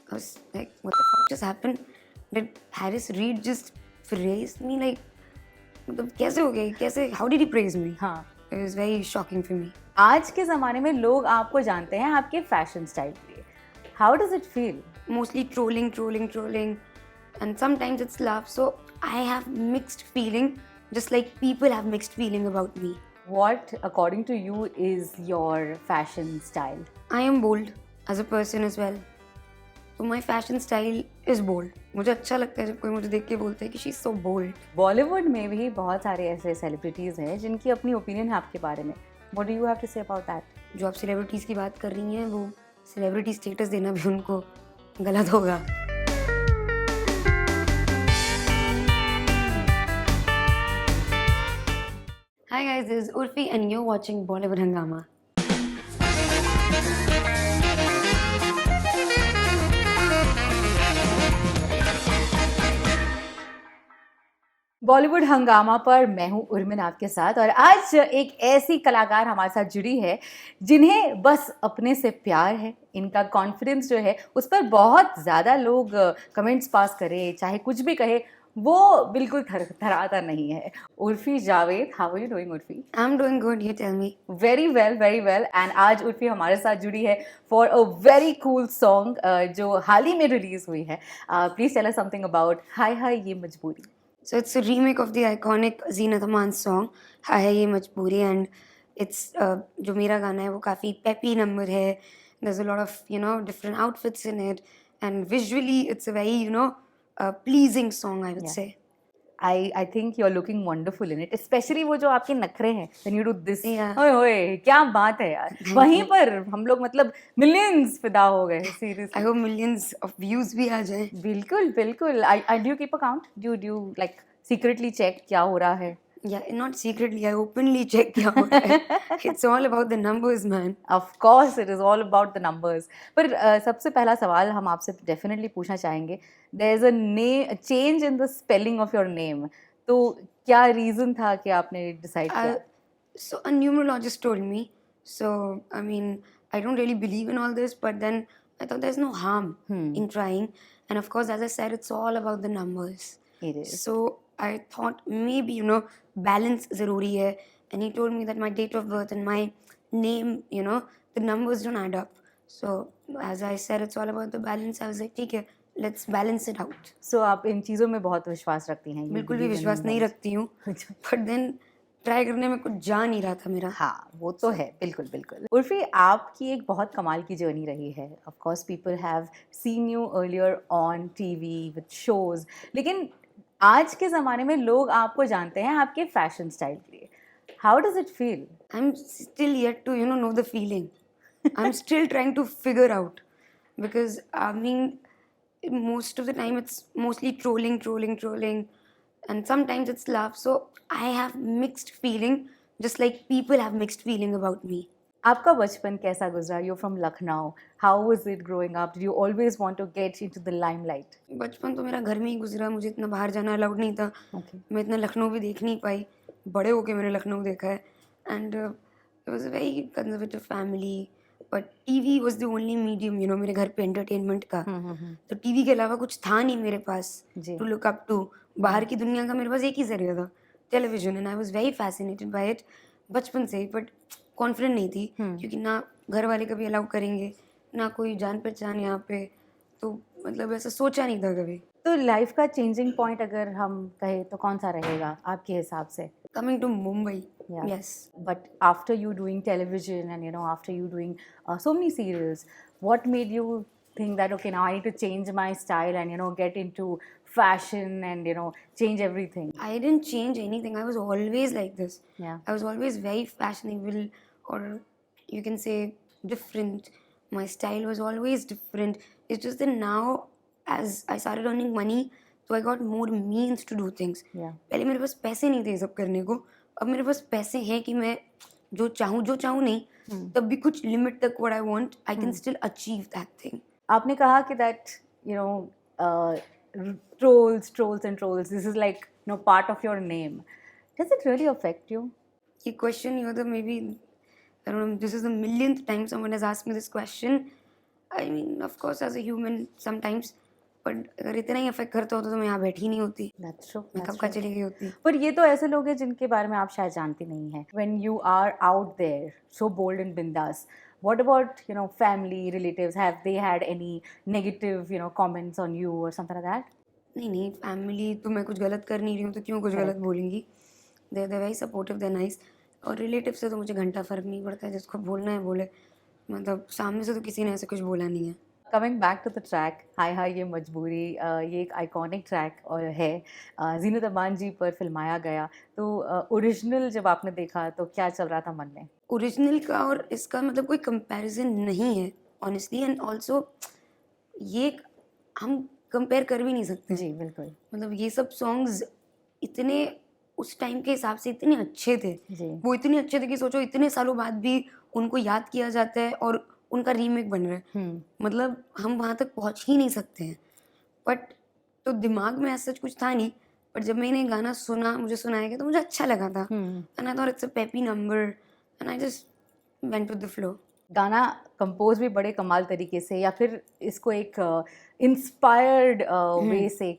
I was like, what the fuck just happened? Did Harris Reed just praise me? Like, मतलब कैसे हो गया? कैसे? How did he praise me? हाँ. It was very shocking for me. आज के ज़माने में लोग आपको जानते हैं आपके फैशन स्टाइल के लिए. How does it feel? Mostly trolling, and sometimes it's love. So I have mixed feeling, just like people have mixed feeling about me. What, according to you, is your fashion style? I am bold as a person as well. So my fashion style is bold. मुझे अच्छा लगता है जब कोई मुझे देख के बोलता है कि she is so bold. Bollywood में भी बहुत सारे ऐसे सेलिब्रिटीज़ हैं जिनकी अपनी ओपिनियन है आपके बारे में. What do you have to say about that? जो आप सेलिब्रिटीज़ की बात कर रही हैं वो सेलिब्रिटी स्टेटस देना भी उनको गलत होगा. Hi guys, this is Urfi and you're watching Bollywood Hangama. Bollywood हंगामा पर मैं हूँ उर्मिन आपके साथ और आज एक ऐसी कलाकार हमारे साथ जुड़ी है जिन्हें बस अपने से प्यार है. इनका कॉन्फिडेंस जो है उस पर बहुत ज़्यादा लोग कमेंट्स पास करें चाहे कुछ भी कहे वो बिल्कुल थराता नहीं है. Urfi Javed, how are you doing Urfi? I'm doing good, you tell me. Very well and आज उर्फी हमारे साथ जुड़ी है for a very cool song जो हाल ही में रिलीज हुई है. Please tell us something about Hai Hai Yeh Majboori. So it's a remake of the iconic Zeenat Aman song हाय हाय ये मजबूरी and it's जो मेरा गाना है वो काफ़ी peppy number है. There's a lot of different outfits in it and visually it's a very pleasing song I would Yeah. say. I think you're looking wonderful in it, especially वो जो आपके नखरे हैं when you do this. Yeah. ओए ओए क्या बात है यार. वहीं पर हम लोग मतलब millions फिदा हो गए I seriously. hope millions of views भी आ जाएं. बिल्कुल बिल्कुल. Do you keep a count? Do you like secretly check क्या हो रहा है? Yeah, not secretly, I openly check क्या हो रहा है. It's all about the numbers, man. Of course, it is all about the numbers. पर सबसे पहला सवाल हम आपसे definitely पूछना चाहेंगे. There is a change in the spelling of your name. तो क्या reason था कि आपने decide किया? So a numerologist told me. So I mean, I don't really believe in all this, but then I thought there's no harm in trying. And of course, as I said, it's all about the numbers. It is. So I thought maybe balance ज़रूरी है. And he told me that my date of birth and my name, the numbers don't add up. So as I said, it's all about the balance. I was like, ठीक है, let's balance it out. So आप इन चीज़ों में बहुत विश्वास रखती हैं? You बिल्कुल भी believe in विश्वास नहीं numbers. रखती हूँ. But then ट्राई करने में कुछ जा नहीं रहा था मेरा. हाँ वो तो है बिल्कुल बिल्कुल. उर्फी आपकी एक बहुत कमाल की जर्नी रही है. Of course people have seen you earlier on TV with shows लेकिन आज के ज़माने में लोग आपको जानते हैं आपके फैशन स्टाइल के लिए. How does it feel? I'm still yet to know the feeling. I'm still trying to figure out because I mean most of the time it's mostly trolling and sometimes it's love. So I have mixed feeling just like people have mixed feeling about me. आपका बचपन कैसा गुजरा? You from Lucknow. How was it growing up? Did you always want to get into the limelight? बचपन तो मेरा घर में ही गुजरा. मुझे इतना बाहर जाना अलाउड नहीं था. Okay. मैं इतना लखनऊ भी देख नहीं पाई. बड़े होके मैंने लखनऊ देखा है and it was a very conservative family. But TV was the only medium मेरे घर पे एंटरटेनमेंट का. तो टीवी के अलावा कुछ था नहीं मेरे पास जी. To look up to. बाहर की दुनिया का मेरे पास एक ही जरिया था, television. And I was very fascinated by it बचपन से ही. बट कॉन्फिडेंट नहीं थी क्योंकि ना घर वाले कभी अलाउ करेंगे ना कोई जान पहचान यहाँ पे. तो मतलब ऐसा सोचा नहीं था कभी. तो लाइफ का चेंजिंग पॉइंट अगर हम कहें तो कौन सा रहेगा आपके हिसाब से? Coming to Mumbai. Yeah. Yes. But after you doing television and after you doing so many serials, what made you think that okay now I need to change my style and get into fashion and change everything? I didn't change anything. I was always like this. Yeah. I was always very fashionable, or you can say different. My style was always different. It's just that now, as I started earning money, so I got more means to do things. Yeah. पहले मेरे पास पैसे नहीं थे ये सब करने को. अब मेरे पास पैसे हैं कि मैं जो चाहूँ नहीं तब भी कुछ लिमिट तक what I want, I can still achieve that thing. आपने कहा कि that trolls and trolls, this is like part of your name. Does it really affect you? ये question maybe I don't know, this is the millionth time someone has asked me this question. I mean of course as a human sometimes, but अगर इतना ही affect करता होता तो मैं यहाँ बैठी नहीं होती, दैट्स ट्रू, मैं कब का चली गई होती. पर ये तो ऐसे लोग हैं जिनके बारे में आप शायद जानती नहीं हैं. When you are out there so bold and बिंदास, what about family relatives, have they had any negative comments on you or something like that? नहीं नहीं, फैमिली तो मैं कुछ गलत कर नहीं रही हूँ तो क्यों कुछ गलत Correct. बोलेंगी. They very supportive, they nice. और रिलेटिव से तो मुझे घंटा फ़र्क नहीं पड़ता है, जिसको बोलना है बोले. मतलब सामने से तो किसी ने ऐसे कुछ बोला नहीं है. Coming back to the track Hai Hai Yeh Majboori, ये एक आइकॉनिक ट्रैक और है, जीनत अमान जी पर फिल्माया गया. तो ओरिजिनल जब आपने देखा तो क्या चल रहा था मन में? ओरिजिनल का और इसका मतलब कोई कंपैरिजन नहीं है ऑनेस्टली, एंड ऑल्सो ये हम कंपेयर कर भी नहीं सकते. जी बिल्कुल. मतलब ये सब सॉन्ग्स इतने उस टाइम के हिसाब से इतने अच्छे थे, जी. वो इतने अच्छे थे कि सोचो इतने सालों बाद भी उनको याद किया जाता है और उनका रीमेक बन रहा है. मतलब हम वहाँ तक पहुँच ही नहीं सकते हैं. बट तो दिमाग में ऐसा कुछ था नहीं, पर जब मैंने गाना सुना, मुझे सुनाया गया तो मुझे अच्छा लगा था. And I thought it's a peppy number and I just went with the flow. गाना कंपोज भी बड़े कमाल तरीके से, या फिर इसको एक इंस्पायर्ड वे से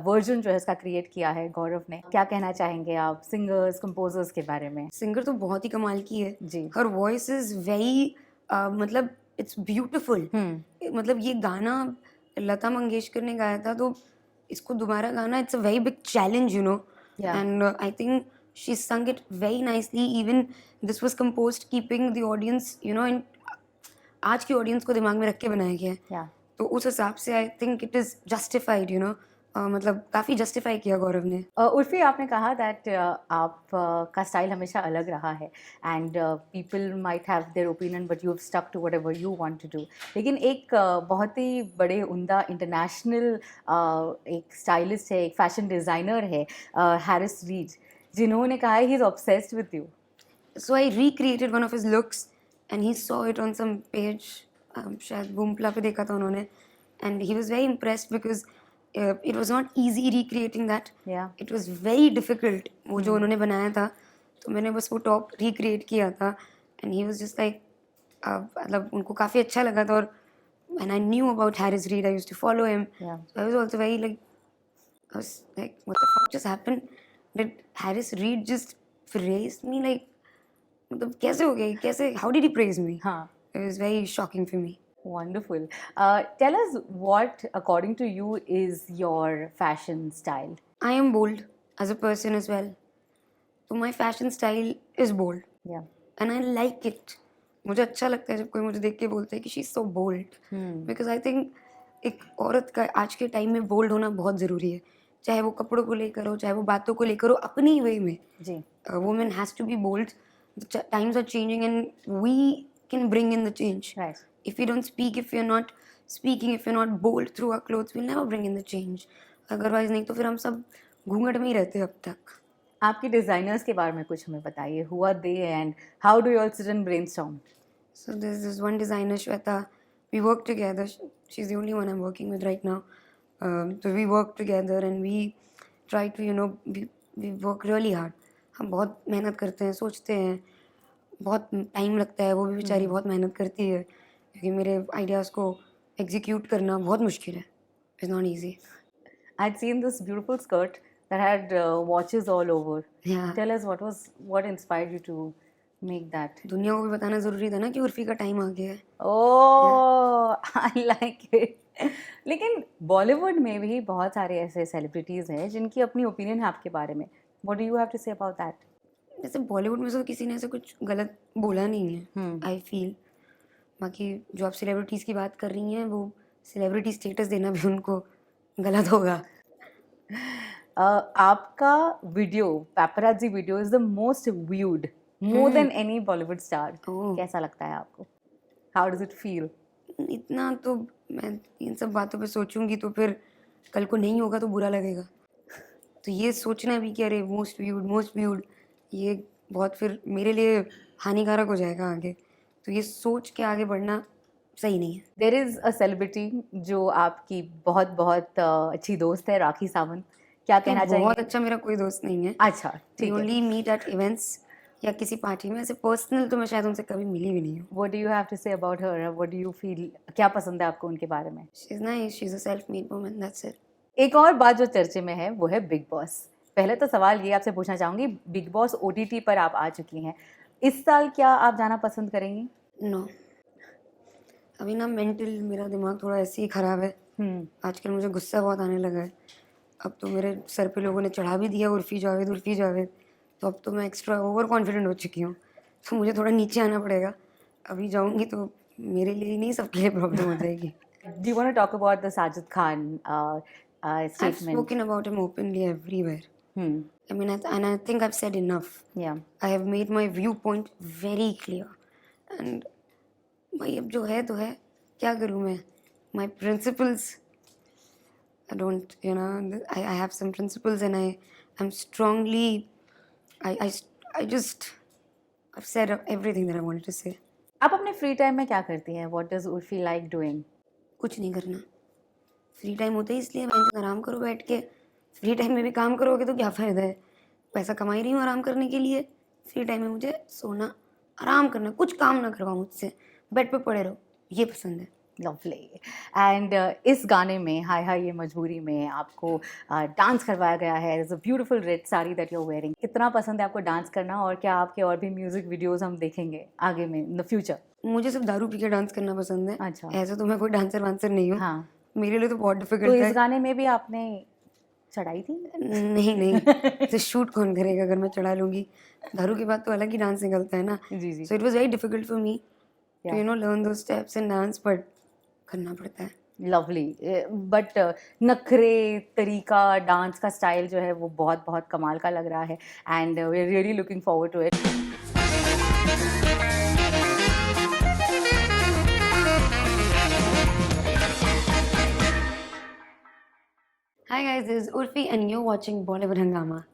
वर्जन जो है इसका क्रिएट किया है गौरव ने. क्या कहना चाहेंगे आप सिंगर्स कंपोजर्स के बारे में? सिंगर तो बहुत ही कमाल की है. जी. हर वॉइस इज वेरी मतलब इट्स ब्यूटिफुल. मतलब ये गाना लता मंगेशकर ने गाया था, तो इसको दोबारा गाना it's a very big challenge, you know. Yeah. And I think she sung it very nicely. Even this was composed keeping the audience, you know, in आज की ऑडियंस को दिमाग में रख के बनाया गया है. Yeah. तो उस हिसाब से I think it is justified, you know. मतलब काफ़ी जस्टिफाई किया गौरव ने. उर्फी आपने कहा दैट आप का स्टाइल हमेशा अलग रहा है and people might have their opinion but you have stuck to whatever you want to do. लेकिन एक बहुत ही बड़े उम्दा इंटरनेशनल एक स्टाइलिस्ट है, एक फैशन डिज़ाइनर है, हैरिस रीड, जिन्होंने कहा है he is obsessed with you. So I recreated one of his looks and he saw it on some page, शायद बूमप्ला पे देखा था उन्होंने, and he was very impressed because it was not easy recreating that. Yeah. It was very difficult. वो जो उन्होंने बनाया था, तो मैंने बस वो टॉप recreate किया था and he was just like मतलब उनको काफ़ी अच्छा लगा था. और and I knew about Harris Reid, I used to follow him. Yeah. So I was also very like, I was like, what the fuck just happened? Did Harris Reid just praise me? Like, मतलब कैसे हो गया, कैसे, how did he praise me? हाँ. It was very shocking for me. Wonderful. Tell us what, according to you, is your fashion style? I am bold as a person as well. So my fashion style is bold. Yeah. And I like it. मुझे अच्छा लगता है जब कोई मुझे देख के बोलता है कि she is so bold. Because I think एक औरत का आज के टाइम में बोल्ड होना बहुत ज़रूरी है. चाहे वो कपड़ों को लेकर हो, चाहे वो बातों को लेकर हो, अपनी वे में. जी. A woman has to be bold. The times are changing and we can bring in the change. Right. If we don't speak, if we're not speaking, if we're not bold through our clothes, we'll never bring in the change. Otherwise नहीं तो फिर हम सब घूंघट में ही रहते हैं अब तक. आपकी डिज़ाइनर्स के बारे में कुछ हमें बताइए. Who are they and how do you all sit and brainstorm? So there's this one designer, Shweta. We work together. She's the only one I'm working with right now. So we work together and we try to, you know, we work really hard. हम बहुत मेहनत करते हैं, सोचते हैं, बहुत time लगता है. वो भी बेचारी बहुत मेहनत करती है क्योंकि मेरे आइडियाज़ को एग्जीक्यूट करना बहुत मुश्किल है. It's not easy. I'd seen this beautiful skirt that had watches all over. Yeah. Tell us what inspired you to make that? दुनिया को भी बताना ज़रूरी था ना कि उर्फी का टाइम आ गया है. Oh, I like it. लेकिन बॉलीवुड में भी बहुत सारे ऐसे सेलिब्रिटीज़ हैं जिनकी अपनी ओपिनियन है आपके बारे में. What do you have to say about that? जैसे बॉलीवुड में तो किसी ने ऐसे कुछ गलत बोला नहीं है, आई फील. बाकी जो आप सेलिब्रिटीज़ की बात कर रही हैं, वो सेलिब्रिटी स्टेटस देना भी उनको गलत होगा. आपका video, paparazzi video, is the most viewed, more than any Bollywood star. कैसा लगता है आपको? How does it feel? इतना तो मैं इन सब बातों पे सोचूंगी तो फिर कल को नहीं होगा तो बुरा लगेगा. तो ये सोचना भी कि अरे मोस्ट व्यूड, ये बहुत फिर मेरे लिए हानिकारक हो जाएगा आगे. तो ये सोच के आगे बढ़ना सही नहीं है. देयर इज़ अ सेलिब्रिटी जो आपकी बहुत बहुत अच्छी दोस्त है, राखी सावंत. क्या कहना चाहिए? बहुत अच्छा मेरा कोई दोस्त नहीं है. अच्छा, ठीक है. Only meet at events. या किसी पार्टी में, ऐसे पर्सनल तो मैं शायद उनसे कभी मिली भी नहीं हूँ. What do you have to say about her? What do you feel? क्या पसंद है आपको उनके बारे में? She's nice, she's a self-made woman, that's it. एक और बात जो चर्चे में है वो है बिग बॉस. पहले तो सवाल ये आपसे पूछना चाहूंगी, बिग बॉस ओटीटी पर आप आ चुकी हैं, इस साल क्या आप जाना पसंद करेंगी? No. अभी ना मेंटल मेरा दिमाग थोड़ा ऐसे ही ख़राब है. आजकल मुझे गुस्सा बहुत आने लगा है. अब तो मेरे सर पे लोगों ने चढ़ा भी दिया उर्फ़ी जावेद, तो अब तो मैं एक्स्ट्रा ओवर कॉन्फिडेंट हो चुकी हूँ. तो मुझे थोड़ा नीचे आना पड़ेगा. अभी जाऊँगी तो मेरे लिए ही नहीं, सबके लिए प्रॉब्लम हो जाएगी. Do you want to talk about the Sajid Khan I've statement? spoken about him openly everywhere. I mean, and I think I've said enough. Yeah. I have made my viewpoint very clear. And भाई अब जो है तो है, क्या करूँ मैं? My principles, I don't, you know, I have some principles and I'm strongly, I just, I've said everything that I wanted to say. आप अपने फ्री टाइम में क्या करती हैं? What does Urfi like doing? कुछ नहीं करना. फ्री टाइम होता है इसलिए मैं आराम करो बैठ के. फ्री टाइम में भी काम करोगे तो क्या फ़ायदा है? पैसा कमा ही रही हूँ आराम करने के लिए. फ्री टाइम में मुझे सोना, आराम करना, कुछ काम ना करवाओ मुझसे, बेड पे पड़े रहो, ये पसंद है. लवली. एंड इस गाने में हाय हाय ये मजबूरी में आपको डांस करवाया गया है. It's a beautiful red sari that you are wearing. कितना पसंद है आपको डांस करना, और क्या आपके और भी म्यूजिक वीडियोस हम देखेंगे आगे में इन द फ्यूचर? मुझे सिर्फ दारू पी के डांस करना पसंद है. अच्छा. ऐसे तो मैं कोई डांसर वांसर नहीं हूँ. हाँ. मेरे लिए तो बहुत तो डिफिकल्ट इस है. गाने में भी आपने चढ़ाई थी? नहीं तो शूट कौन करेगा अगर मैं चढ़ा लूँगी? दारू के बाद तो अलग ही डांस निकलता है ना. जी जी. So it was very difficult for me to Yeah. Learn those steps and dance, but करना पड़ता है. लवली. बट नखरे तरीका डांस का स्टाइल जो है वो बहुत बहुत कमाल का लग रहा है. And we are really looking forward to it. Hi guys, this is Urfi and you're watching Bollywood Hangama.